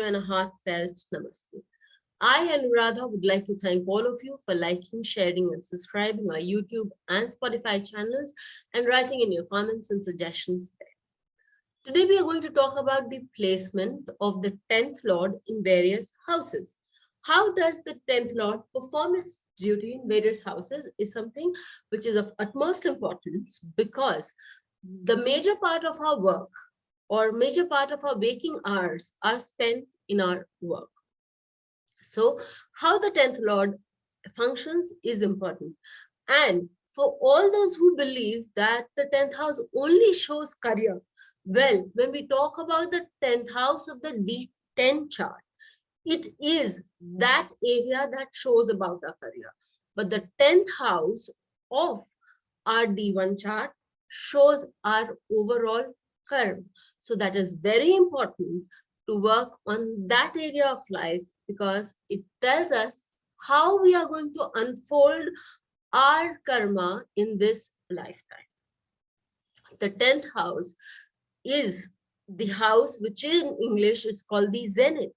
and a heartfelt namaste. I, Anuradha, would like to thank all of you for liking, sharing, and subscribing our YouTube and Spotify channels and writing in your comments and suggestions there. Today, we are going to talk about the placement of the 10th Lord in various houses. How does the 10th Lord perform its duty in various houses is something which is of utmost importance, because the major part of our work or major part of our waking hours are spent in our work. So how the 10th Lord functions is important. And for all those who believe that the 10th house only shows career, well, when we talk about the 10th house of the D10 chart, it is that area that shows about our career. But the 10th house of our D1 chart shows our overall karma. So that is very important to work on that area of life, because it tells us how we are going to unfold our karma in this lifetime. The 10th house is the house which in English is called the zenith,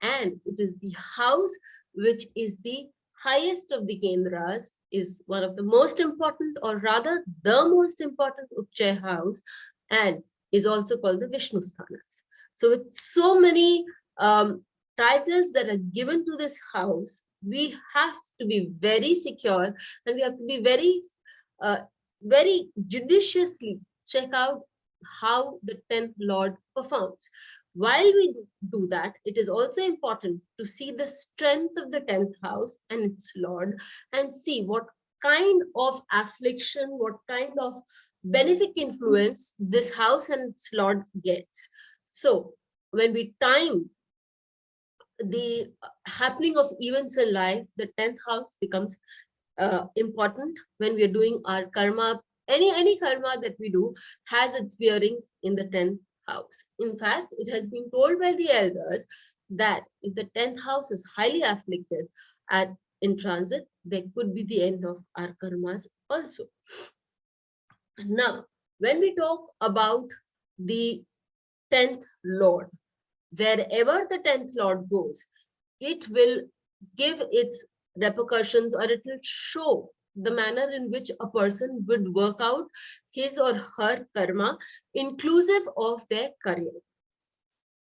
and it is the house which is the highest of the kendras, is one of the most important, or rather the most important Upchaya house, and is also called the Vishnu Sthanas. So with so many titles that are given to this house, we have to be very secure, and we have to be very judiciously check out how the 10th Lord performs. While we do that, it is also important to see the strength of the 10th house and its Lord, and see what kind of affliction, what kind of benefic influence this house and its Lord gets. So when we time the happening of events in life, the 10th house becomes important when we are doing our karma. Any karma that we do has its bearings in the 10th house. In fact, it has been told by the elders that if the 10th house is highly afflicted in transit, there could be the end of our karmas also. Now, when we talk about the 10th Lord, wherever the 10th Lord goes, it will give its repercussions, or it will show the manner in which a person would work out his or her karma, inclusive of their career.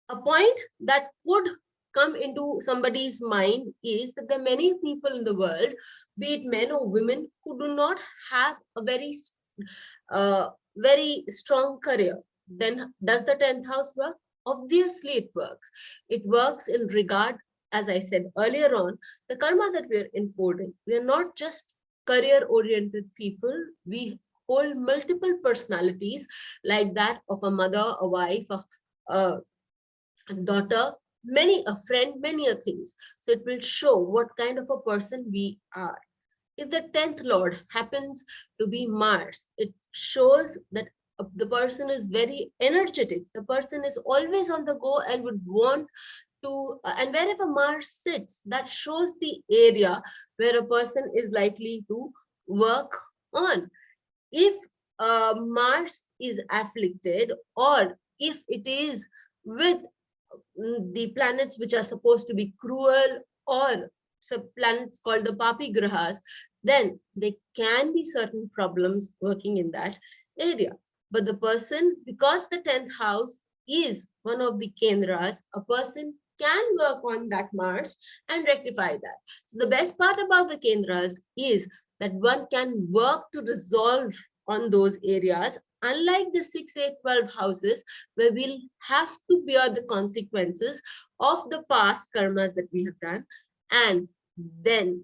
A point that could come into somebody's mind is that there are many people in the world, be it men or women, who do not have a very strong career. Then does the 10th house work? Obviously it works. It works in regard, as I said earlier on, the karma that we are unfolding. We are not just career-oriented people. We hold multiple personalities, like that of a mother, a wife, a daughter, a friend, many things. So it will show what kind of a person we are. If the 10th Lord happens to be Mars, it shows that the person is very energetic. The person is always on the go and would want to, and wherever Mars sits, that shows the area where a person is likely to work on. If Mars is afflicted, or if it is with the planets which are supposed to be cruel, or planets called the Papi Grahas, then there can be certain problems working in that area. But the person, because the 10th house is one of the kendras, a person can work on that Mars and rectify that. So the best part about the kendras is that one can work to resolve on those areas, unlike the 6, 8, 12 houses, where we'll have to bear the consequences of the past karmas that we have done, and then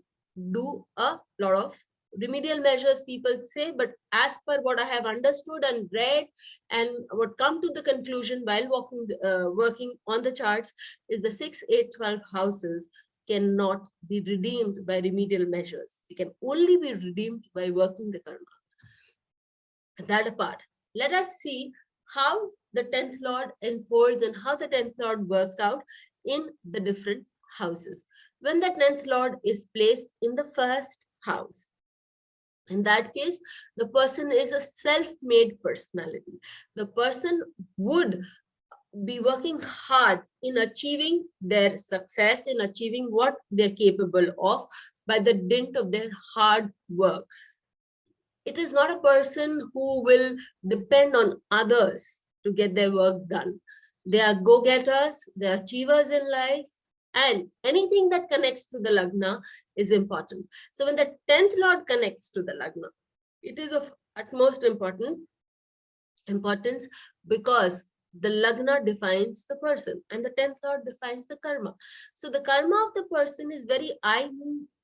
do a lot of remedial measures, people say. But as per what I have understood and read, and what come to the conclusion while working on the charts, is the 6, 8, 12 houses cannot be redeemed by remedial measures. They can only be redeemed by working the karma. That apart, let us see how the 10th Lord unfolds and how the 10th Lord works out in the different houses. When the 10th Lord is placed in the first house, in that case, the person is a self-made personality. The person would be working hard in achieving their success, in achieving what they're capable of by the dint of their hard work. It is not a person who will depend on others to get their work done. They are go-getters, they are achievers in life, and anything that connects to the Lagna is important. So when the 10th Lord connects to the Lagna, it is of utmost importance, because the Lagna defines the person and the 10th Lord defines the karma. So the karma of the person is very I,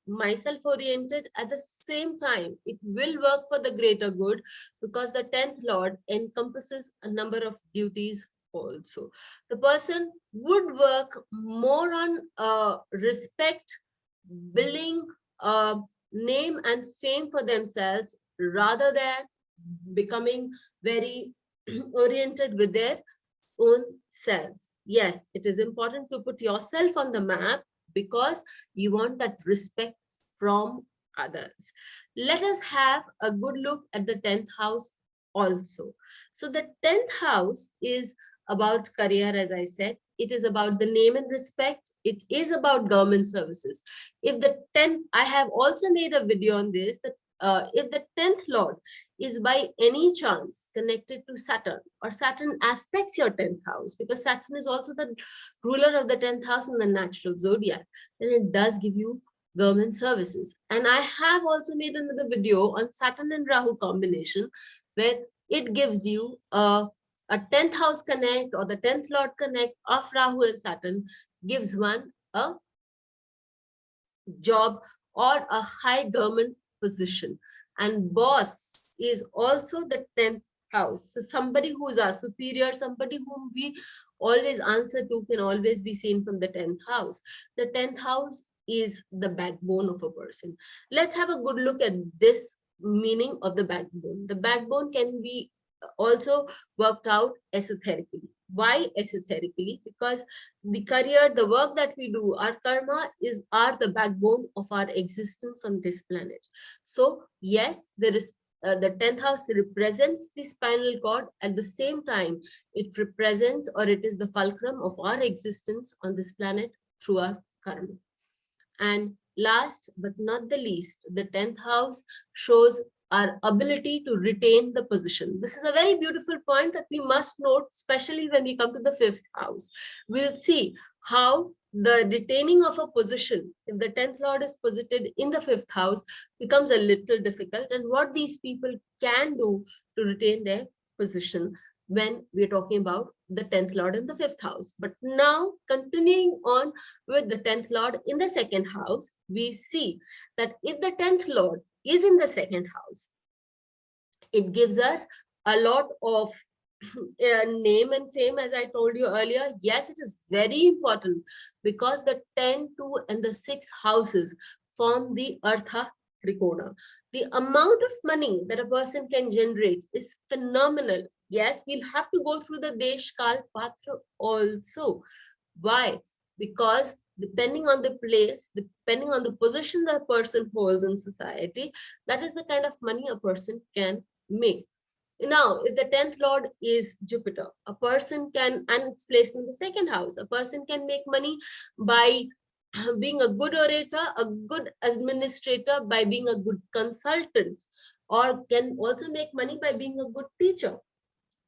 myself oriented. At the same time, it will work for the greater good, because the 10th Lord encompasses a number of duties also. The person would work more on respect, building name and fame for themselves, rather than becoming very oriented with their own selves. Yes, it is important to put yourself on the map, because you want that respect from others. Let us have a good look at the 10th house also. So the 10th house is about career, as I said. It is about the name and respect. It is about government services. If the 10th, I have also made a video on this, that if the 10th Lord is by any chance connected to Saturn, or Saturn aspects your 10th house, because Saturn is also the ruler of the 10th house in the natural zodiac, then it does give you government services. And I have also made another video on Saturn and Rahu combination, where it gives you a 10th house connect, or the 10th Lord connect of Rahu and Saturn gives one a job or a high government position. And boss is also the 10th house. So somebody who's our superior, somebody whom we always answer to, can always be seen from the 10th house. The 10th house is the backbone of a person. Let's have a good look at this meaning of the backbone. The backbone can be also worked out esoterically. Why esoterically? Because the career, the work that we do, our karma are the backbone of our existence on this planet. So yes, there is the 10th house represents the spinal cord. At the same time, it represents, or it is the fulcrum of our existence on this planet through our karma. And last but not the least, the 10th house shows our ability to retain the position. This is a very beautiful point that we must note, especially when we come to the 5th house. We'll see how the retaining of a position, if the 10th Lord is posited in the 5th house, becomes a little difficult, and what these people can do to retain their position when we're talking about the 10th Lord in the 5th house. But now, continuing on with the 10th Lord in the 2nd house, we see that if the 10th Lord is in the 2nd house, it gives us a lot of name and fame, as I told you earlier. Yes, it is very important, because the 10, 2, and the 6 houses form the Artha Trikona. The amount of money that a person can generate is phenomenal. Yes, we'll have to go through the Desh Kal Patra also. Why? Because depending on the place, depending on the position that a person holds in society, that is the kind of money a person can make. Now, if the 10th Lord is Jupiter, a person can, and it's placed in the 2nd house, a person can make money by being a good orator, a good administrator, by being a good consultant, or can also make money by being a good teacher.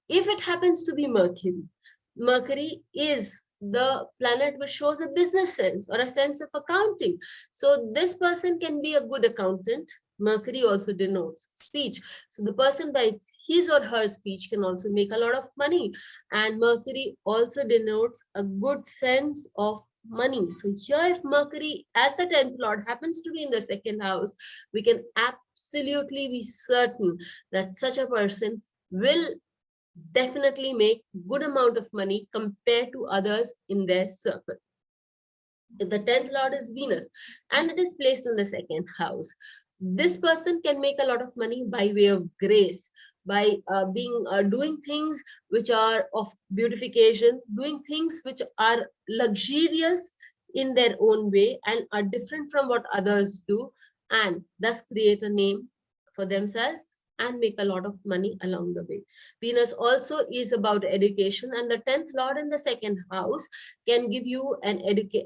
If it happens to be Mercury, Mercury is the planet which shows a business sense or a sense of accounting. So this person can be a good accountant. Mercury also denotes speech. So the person by his or her speech can also make a lot of money. And Mercury also denotes a good sense of money. So here, if Mercury as the 10th Lord happens to be in the 2nd house, we can absolutely be certain that such a person will definitely make good amount of money compared to others in their circle. If the 10th Lord is Venus and it is placed in the 2nd house, this person can make a lot of money by way of grace, by doing things which are of beautification, doing things which are luxurious in their own way and are different from what others do, and thus create a name for themselves and make a lot of money along the way. Venus also is about education, and the 10th lord in the second house can give you an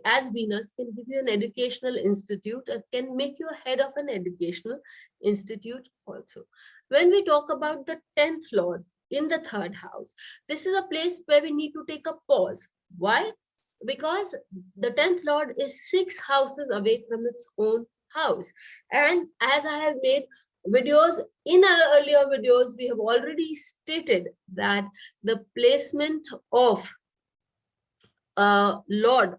as Venus can give you an educational institute, can make you head of an educational institute also. When we talk about the 10th lord in the third house, this is a place where we need to take a pause. Why? Because the 10th lord is 6 houses away from its own house. And as I have made videos in our earlier videos, we have already stated that the placement of lord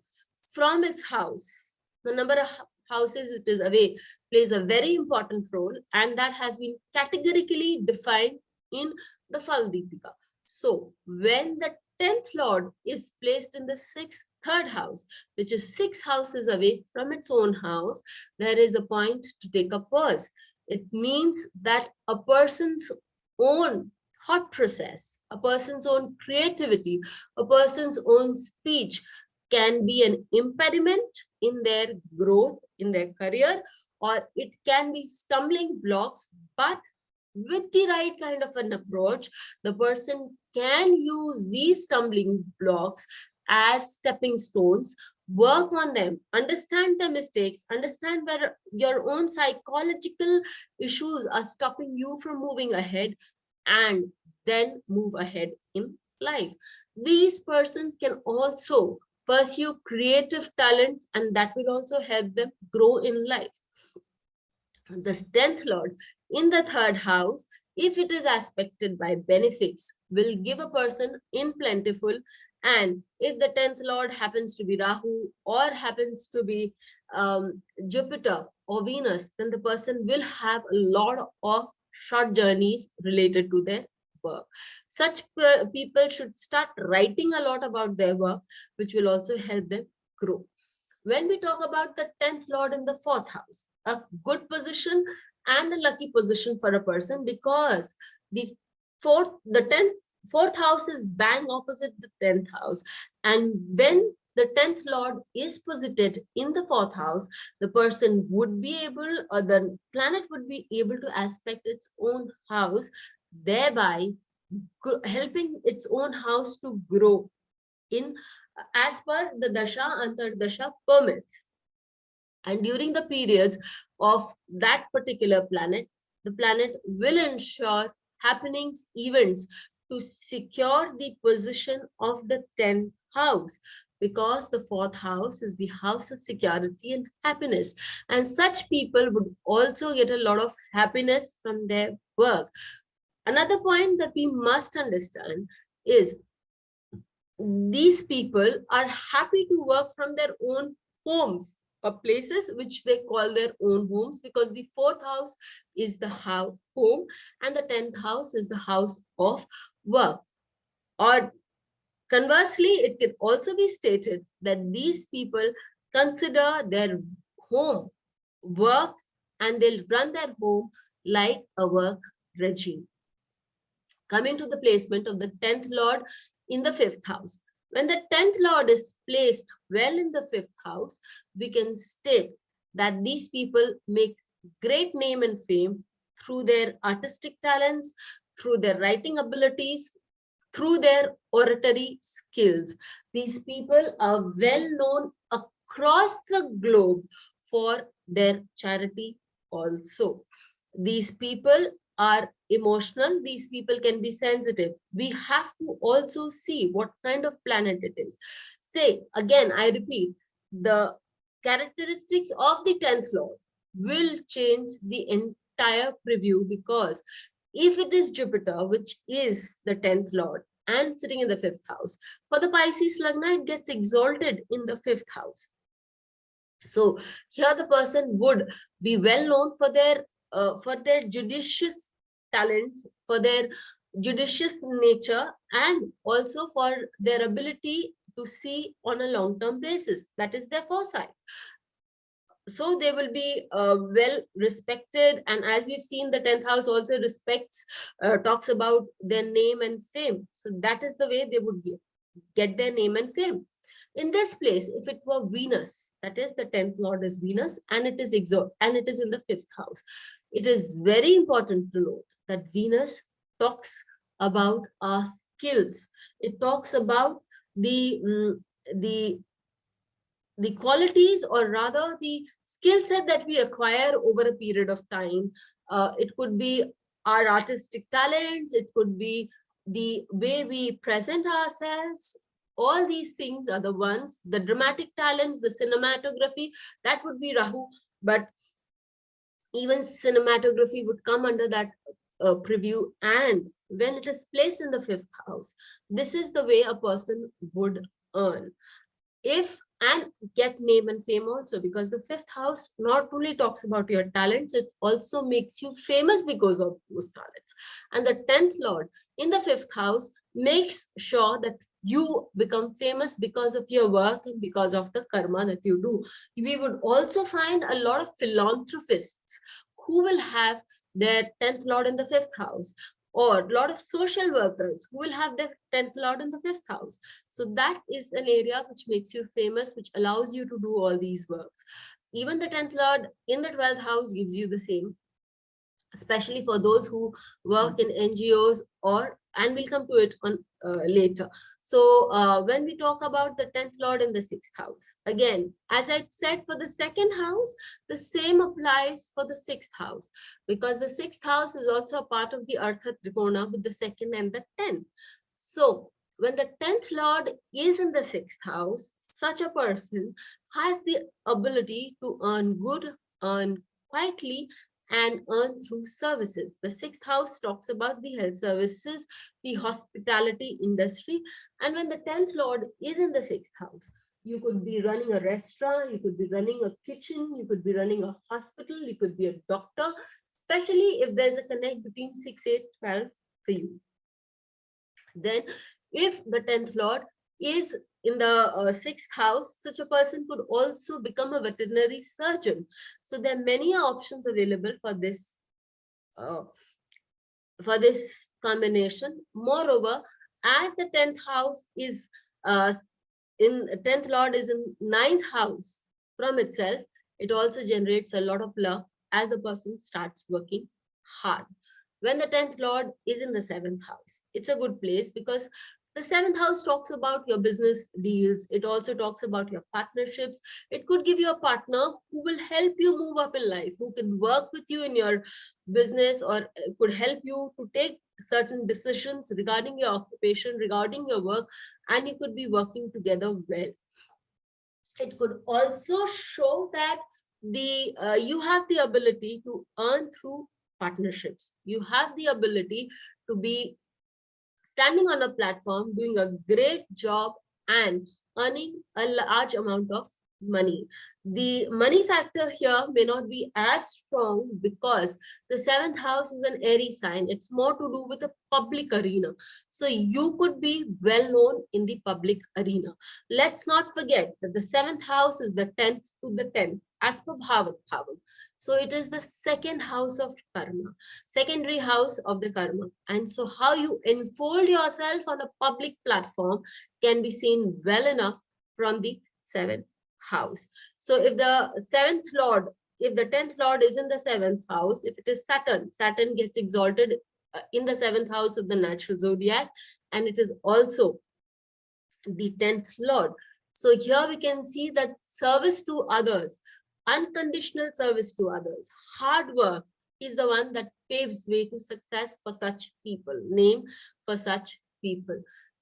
from its house, the number of houses it is away, plays a very important role, and that has been categorically defined in the Faldeepika. So when the 10th lord is placed in the third house, which is 6 houses away from its own house, there is a point to take a pause. It means that a person's own thought process, a person's own creativity, a person's own speech can be an impediment in their growth, in their career, or it can be stumbling blocks. But with the right kind of an approach, the person can use these stumbling blocks as stepping stones, work on them, understand the mistakes, understand where your own psychological issues are stopping you from moving ahead, and then move ahead in life. These persons can also pursue creative talents, and that will also help them grow in life. The 10th lord in the third house, if it is aspected by benefics, will give a person in plentiful. And if the 10th lord happens to be Rahu or happens to be Jupiter or Venus, then the person will have a lot of short journeys related to their work. Such people should start writing a lot about their work, which will also help them grow. When we talk about the 10th lord in the fourth house, a good position and a lucky position for a person, because the fourth house is bang opposite the 10th house. And when the 10th lord is posited in the fourth house, the person would be able, or the planet would be able to aspect its own house, thereby helping its own house to grow in as per the dasha antardasha permits. And during the periods of that particular planet, the planet will ensure happenings, events to secure the position of the 10th house, because the fourth house is the house of security and happiness. And such people would also get a lot of happiness from their work. Another point that we must understand is these people are happy to work from their own homes or places which they call their own homes, because the fourth house is the home and the 10th house is the house of work. Or conversely, it can also be stated that these people consider their home work, and they'll run their home like a work regime. Coming to the placement of the 10th lord in the 5th house. When the 10th lord is placed well in the 5th house, we can state that these people make great name and fame through their artistic talents, through their writing abilities, through their oratory skills. These people are well known across the globe for their charity also. These people are emotional. These people can be sensitive. We have to also see what kind of planet it is. Say, again, I repeat, the characteristics of the 10th lord will change the entire preview, because if it is Jupiter, which is the 10th lord and sitting in the 5th house, for the Pisces Lagna, it gets exalted in the 5th house. So here the person would be well known for their judicious talents, for their judicious nature, and also for their ability to see on a long-term basis. That is their foresight. So they will be well respected, and as we've seen, the 10th house also talks about their name and fame. So that is the way they would get their name and fame. In this place, if it were Venus, that is the 10th lord is Venus, and it is in the 5th house. it is very important to note that Venus talks about our skills. It talks about the qualities, or rather the skill set that we acquire over a period of time. It could be our artistic talents, it could be the way we present ourselves. All these things are the ones, the dramatic talents, the cinematography, that would be Rahu. But even cinematography would come under that preview. And when it is placed in the 5th house, this is the way a person would earn. If and get name and fame also, because the 5th house not only talks about your talents, it also makes you famous because of those talents. And the 10th lord in the 5th house makes sure that you become famous because of your work and because of the karma that you do. We would also find a lot of philanthropists who will have their 10th lord in the 5th house, or a lot of social workers who will have their 10th lord in the 5th house. So that is an area which makes you famous, which allows you to do all these works. Even the 10th lord in the 12th house gives you the same, especially for those who work in NGOs, and we'll come to it on later. So when we talk about the 10th lord in the 6th house, again, as I said, for the 2nd house, the same applies for the 6th house, because the 6th house is also a part of the Artha Trikona with the 2nd and the 10th. So when the 10th lord is in the 6th house, such a person has the ability to earn good, earn quietly, and earn through services. The 6th house talks about the health services, the hospitality industry. And when the 10th lord is in the 6th house, you could be running a restaurant, you could be running a kitchen, you could be running a hospital, you could be a doctor, especially if there's a connect between 6, 8, 12 for you. Then if the 10th lord is in the 6th house, such a person could also become a veterinary surgeon. So there are many options available for this combination. Moreover, as the 10th house is in 10th lord is in 9th house from itself, it also generates a lot of luck as the person starts working hard. When the 10th lord is in the 7th house, it's a good place, because the 7th house talks about your business deals. It also talks about your partnerships. It could give you a partner who will help you move up in life, who can work with you in your business, or could help you to take certain decisions regarding your occupation, regarding your work, and you could be working together well. It could also show that you have the ability to earn through partnerships. You have the ability to be standing on a platform, doing a great job and earning a large amount of money. The money factor here may not be as strong because the 7th house is an airy sign. It's more to do with the public arena. So you could be well known in the public arena. Let's not forget that the 7th house is the 10th to the 10th as per Bhavat Bhavam. So it is the 2nd house of karma, secondary house of the karma. And so how you unfold yourself on a public platform can be seen well enough from the 7th house. So if the 7th lord, if the 10th lord is in the 7th house, if it is Saturn, Saturn gets exalted in the 7th house of the natural zodiac, and it is also the 10th lord. So here we can see that service to others, unconditional service to others, hard work is the one that paves way to success for such people, name for such people.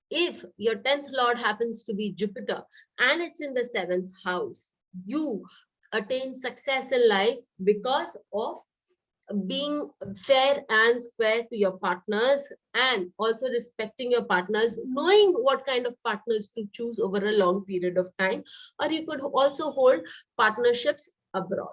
If your 10th lord happens to be Jupiter and it's in the 7th house, you attain success in life because of being fair and square to your partners, and also respecting your partners, knowing what kind of partners to choose over a long period of time. Or you could also hold partnerships abroad.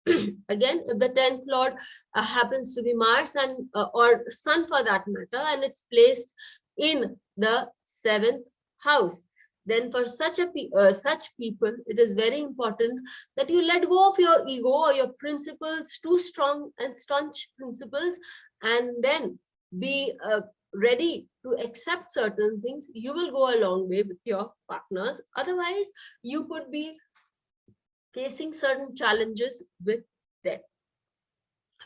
Again, if the 10th lord happens to be Mars and or Sun for that matter, and it's placed in the 7th house, then for such people, it is very important that you let go of your ego or your principles, too strong and staunch principles, and then be ready to accept certain things. You will go a long way with your partners. Otherwise, you could be facing certain challenges with them.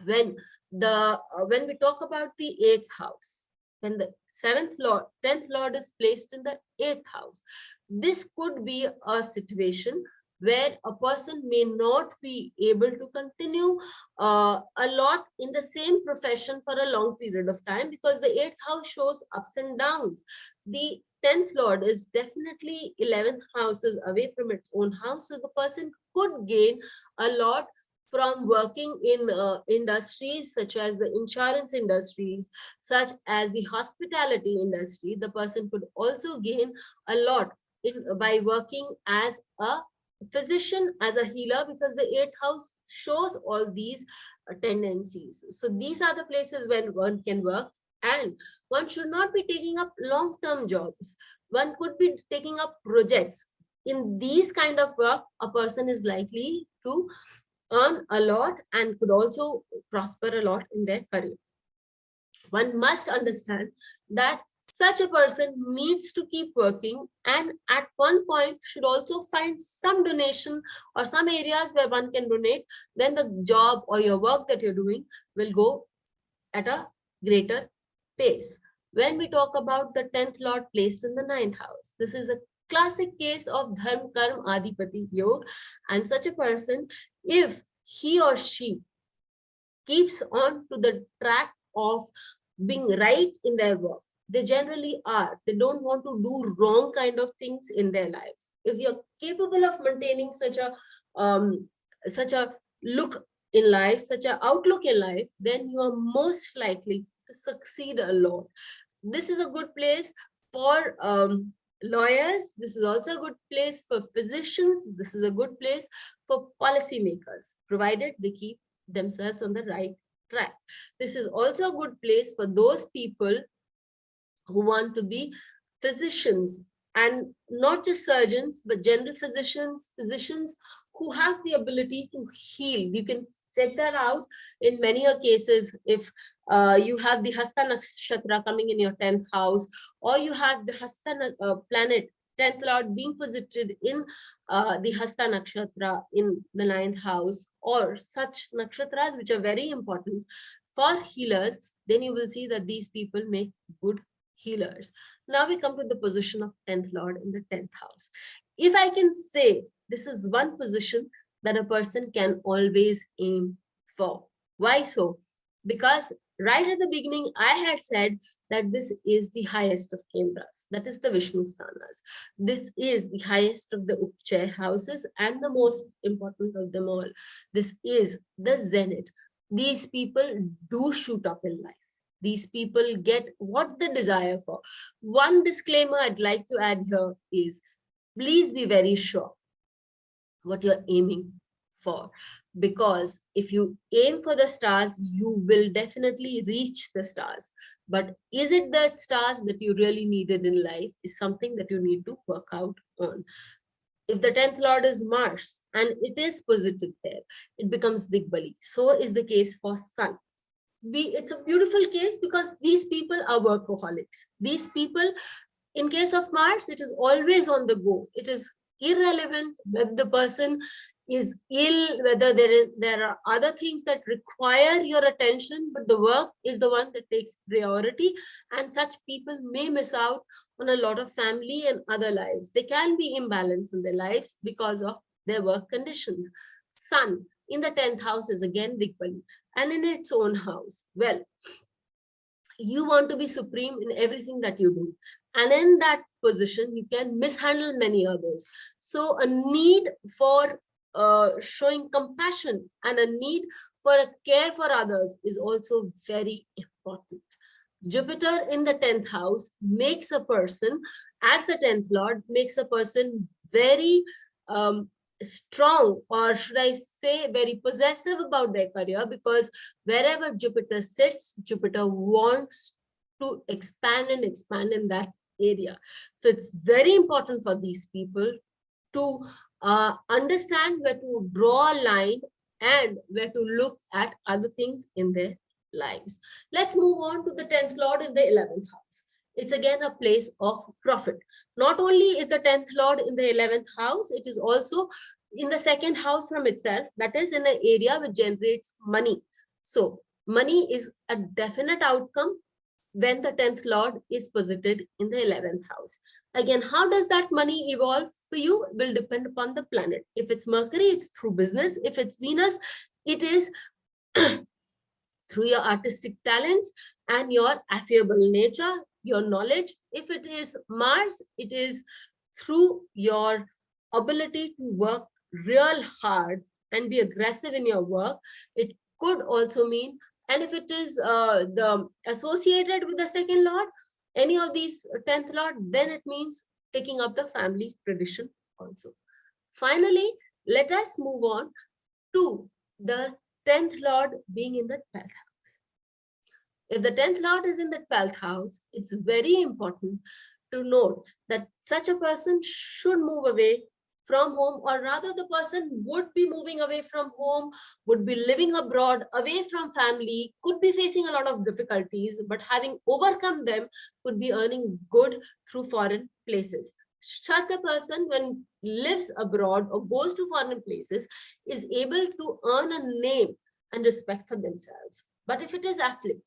When we talk about the eighth house, when the tenth lord is placed in the eighth house, this could be a situation where a person may not be able to continue a lot in the same profession for a long period of time, because the eighth house shows ups and downs. The 10th lord is definitely 11th houses away from its own house, so the person could gain a lot from working in industries such as the insurance industries, such as the hospitality industry. The person could also gain a lot by working as a physician, as a healer, because the eighth house shows all these tendencies. So these are the places when one can work, and one should not be taking up long-term jobs. One could be taking up projects. In these kind of work, a person is likely to earn a lot and could also prosper a lot in their career. One must understand that such a person needs to keep working, and at one point should also find some donation or some areas where one can donate. Then the job or your work that you're doing will go at a greater pace. When we talk about the 10th lord placed in the 9th house, this is a classic case of dharma karma adhipati yoga, and such a person, if he or she keeps on to the track of being right in their work, they generally are. They don't want to do wrong kind of things in their lives. If you're capable of maintaining such a look in life, such an outlook in life, then you are most likely to succeed a lot. This is a good place for lawyers. This is also a good place for physicians. This is a good place for policymakers, provided they keep themselves on the right track. This is also a good place for those people who want to be physicians, and not just surgeons, but general physicians who have the ability to heal. You can check that out in many cases. If you have the Hasta Nakshatra coming in your 10th house, or you have the Hasta planet 10th lord being posited in the Hasta Nakshatra in the 9th house, or such nakshatras which are very important for healers, then you will see that these people make good healers. Now we come to the position of 10th lord in the 10th house. If I can say, this is one position that a person can always aim for. Why so? Because right at the beginning, I had said that this is the highest of kendras, that is the Vishnu sthanas. This is the highest of the Upchaya houses and the most important of them all. This is the zenith. These people do shoot up in life. These people get what they desire for. One disclaimer I'd like to add here is, please be very sure what you're aiming for, because if you aim for the stars, you will definitely reach the stars. But is it the stars that you really needed in life is something that you need to work out on. If the 10th lord is Mars and it is positive there, it becomes Digbali. So is the case for Sun. It's a beautiful case because these people are workaholics. These people, in case of Mars, it is always on the go. It is irrelevant whether the person is ill, whether there are other things that require your attention, but the work is the one that takes priority. And such people may miss out on a lot of family and other lives. They can be imbalanced in their lives because of their work conditions. Sun in the 10th house is again Digbali, and in its own house. Well, you want to be supreme in everything that you do. And in that position, you can mishandle many others. So a need for showing compassion and a need for a care for others is also very important. Jupiter in the 10th house makes a person, as the 10th lord, makes a person very strong, or should I say very possessive about their career, because wherever Jupiter sits, Jupiter wants to expand and expand in that area. So it's very important for these people to understand where to draw a line and where to look at other things in their lives. Let's move on to the 10th lord in the 11th house. It's again a place of profit. Not only is the 10th lord in the 11th house, it is also in the second house from itself, that is in an area which generates money. So money is a definite outcome when the 10th lord is posited in the 11th house. Again, how does that money evolve for you will depend upon the planet. If it's Mercury, it's through business. If it's Venus, it is through your artistic talents and your affable nature, your knowledge. If it is Mars, it is through your ability to work real hard and be aggressive in your work. It could also mean, and if it is the associated with the second lord, any of these 10th lord, then it means taking up the family tradition also. Finally, let us move on to the 10th lord being in the 12th. If the 10th lord is in the 12th house, it's very important to note that such a person should move away from home, or rather the person would be moving away from home, would be living abroad, away from family, could be facing a lot of difficulties, but having overcome them, could be earning good through foreign places. Such a person, when lives abroad or goes to foreign places, is able to earn a name and respect for themselves. But if it is afflict,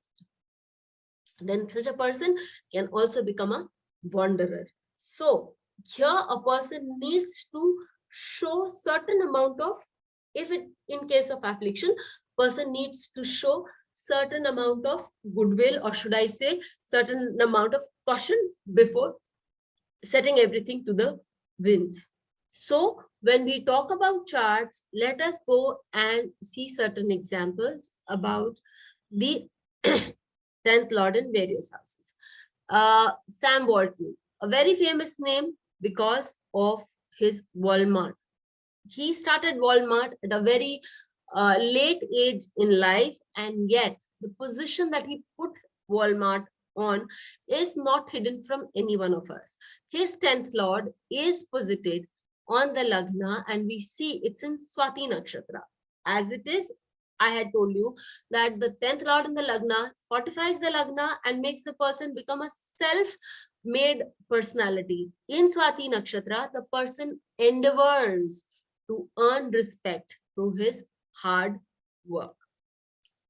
then such a person can also become a wanderer. So here a person needs to show certain amount of, if it in case of affliction, person needs to show certain amount of goodwill, or should I say certain amount of caution before setting everything to the winds. So when we talk about charts, let us go and see certain examples about the 10th lord in various houses. Sam Walton, a very famous name because of his Walmart. He started Walmart at a very late age in life, and yet the position that he put Walmart on is not hidden from any one of us. His 10th lord is posited on the Lagna, and we see it's in Swati Nakshatra. As it is, I had told you that the 10th lord in the Lagna fortifies the Lagna and makes the person become a self-made personality. In Swati Nakshatra, the person endeavors to earn respect through his hard work.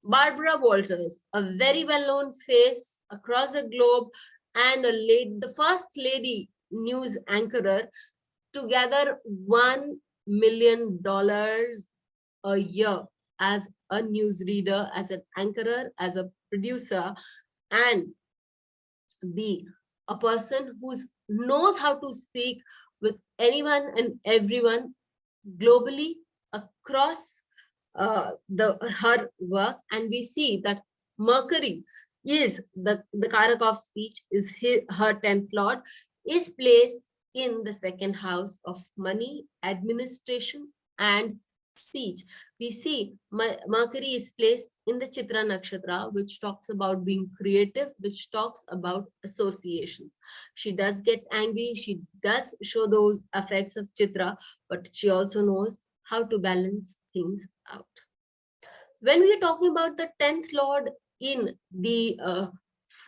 Barbara Walters, a very well-known face across the globe and the first lady news anchorer, to gather $1 million a year as a newsreader, as an anchorer, as a producer, and be a person who knows how to speak with anyone and everyone globally across her work. And we see that Mercury is the Karak of speech, is her 10th lord, is placed in the second house of money, administration, and speech. We see Mercury is placed in the Chitra Nakshatra, which talks about being creative, which talks about associations. She does get angry, she does show those effects of Chitra, but she also knows how to balance things out. When we are talking about the 10th lord in the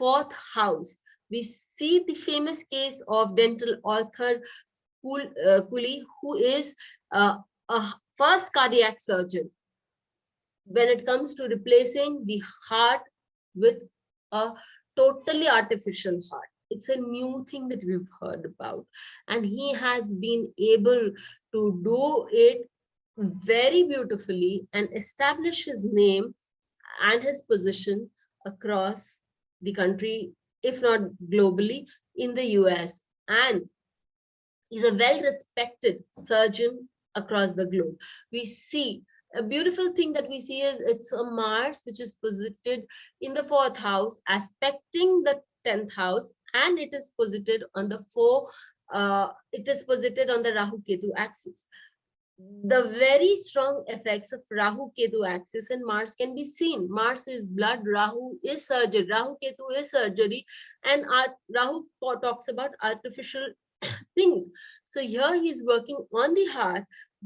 4th house, we see the famous case of dental author COOLEY, who is a first cardiac surgeon when it comes to replacing the heart with a totally artificial heart. It's a new thing that we've heard about, and he has been able to do it very beautifully and establish his name and his position across the country, if not globally, in the US. And he's a well-respected surgeon across the globe. We see a beautiful thing that we see is it's a Mars which is posited in the 4th house, aspecting the 10th house, and it is posited on the Rahu-Ketu axis. The very strong effects of Rahu-Ketu axis and Mars can be seen. Mars is blood, Rahu is surgery, Rahu-Ketu is surgery, and Rahu talks about artificial things. So here he's working on the heart.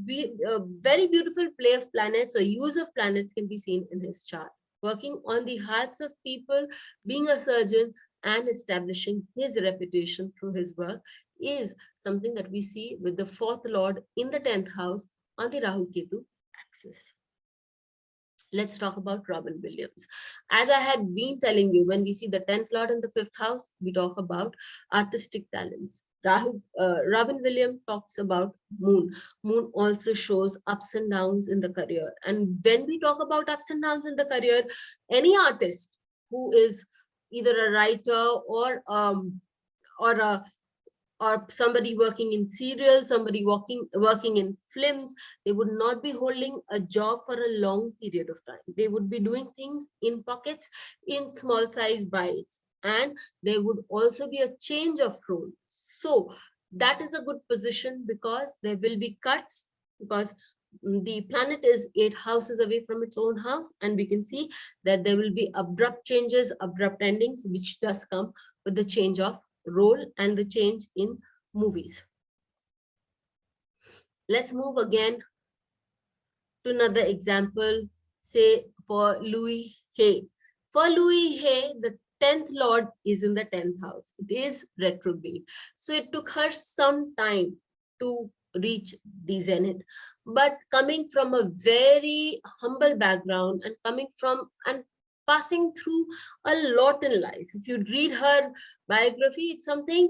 A very beautiful play of planets or use of planets can be seen in his chart. Working on the hearts of people, being a surgeon, and establishing his reputation through his work is something that we see with the 4th lord in the 10th house on the Rahu-Ketu axis. Let's talk about Robin Williams. As I had been telling you, when we see the 10th Lord in the 5th house, we talk about artistic talents. Robin Williams talks about Moon. Moon also shows ups and downs in the career. And when we talk about ups and downs in the career, any artist who is either a writer or a or somebody working in serials, somebody working in films, they would not be holding a job for a long period of time. They would be doing things in pockets, in small size bites, and there would also be a change of role. So that is a good position because there will be cuts, because the planet is 8 houses away from its own house, and we can see that there will be abrupt changes, abrupt endings, which does come with the change of role and the change in movies. Let's move again to another example, say for Louis Hay. For Louis Hay, the 10th Lord is in the 10th house. It is retrograde. So it took her some time to reach the zenith. But coming from a very humble background and coming from and passing through a lot in life. If you read her biography, it's something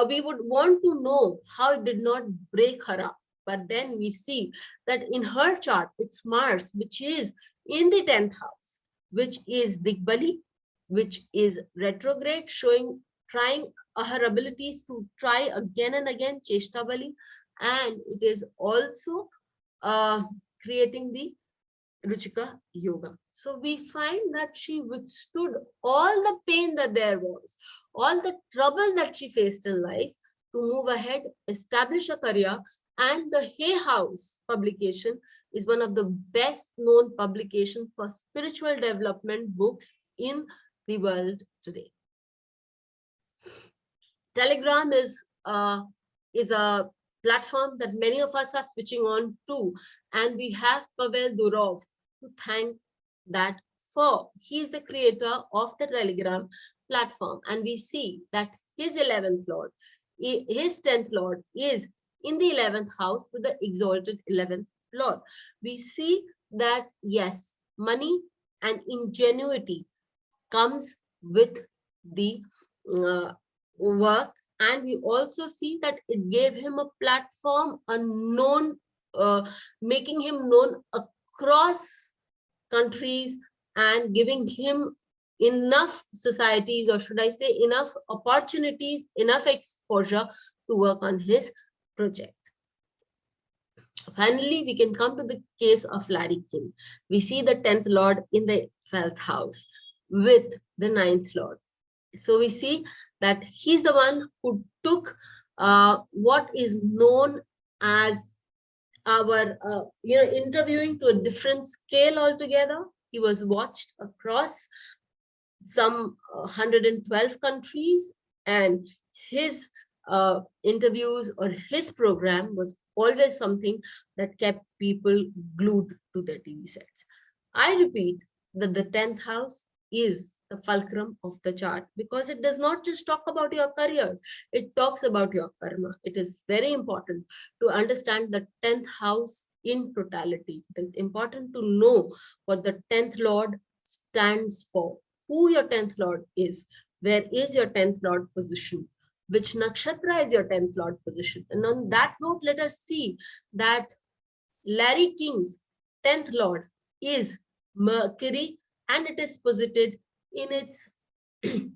we would want to know how it did not break her up. But then we see that in her chart, it's Mars, which is in the 10th house, which is Digbali, which is retrograde, trying her abilities to try again and again, Cheshtabali, and it is also creating the Ruchika Yoga. So we find that she withstood all the pain that there was, all the trouble that she faced in life to move ahead, establish a career, and the Hay House publication is one of the best known publications for spiritual development books in the world today. Telegram is a platform that many of us are switching on to, and we have Pavel Durov to thank that for. He's the creator of the Telegram platform, and we see that his 11th Lord, his 10th Lord is in the 11th house with the exalted 11th Lord. We see that, yes, money and ingenuity comes with the work, and we also see that it gave him a platform, making him known across countries and giving him enough societies, or should I say enough opportunities, enough exposure to work on his project. Finally, we can come to the case of Larry King. We see the 10th Lord in the 12th house with the 9th Lord. So we see that he's the one who took what is known as our interviewing to a different scale altogether. He was watched across some 112 countries, and his interviews or his program was always something that kept people glued to their TV sets. I repeat that the 10th house is the fulcrum of the chart, because it does not just talk about your career, it talks about your karma. It is very important to understand the 10th house in totality. It is important to know what the 10th Lord stands for, who your 10th Lord is, where is your 10th Lord position, which nakshatra is your 10th Lord position. And on that note, let us see that Larry King's 10th Lord is Mercury, and it is posited in its in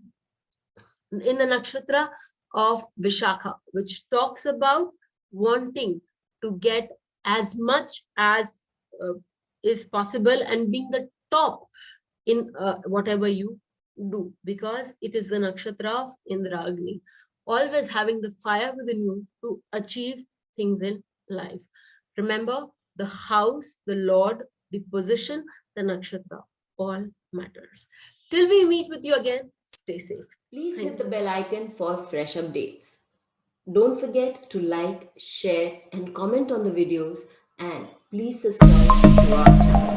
the nakshatra of Vishakha, which talks about wanting to get as much as is possible and being the top in whatever you do, because it is the nakshatra of Indragni, always having the fire within you to achieve things in life. Remember, the house, the Lord, the position, the nakshatra, all matters. Till we meet with you again, stay safe. Please hit the bell icon for fresh updates. Don't forget to like, share, and comment on the videos, and please subscribe to our channel.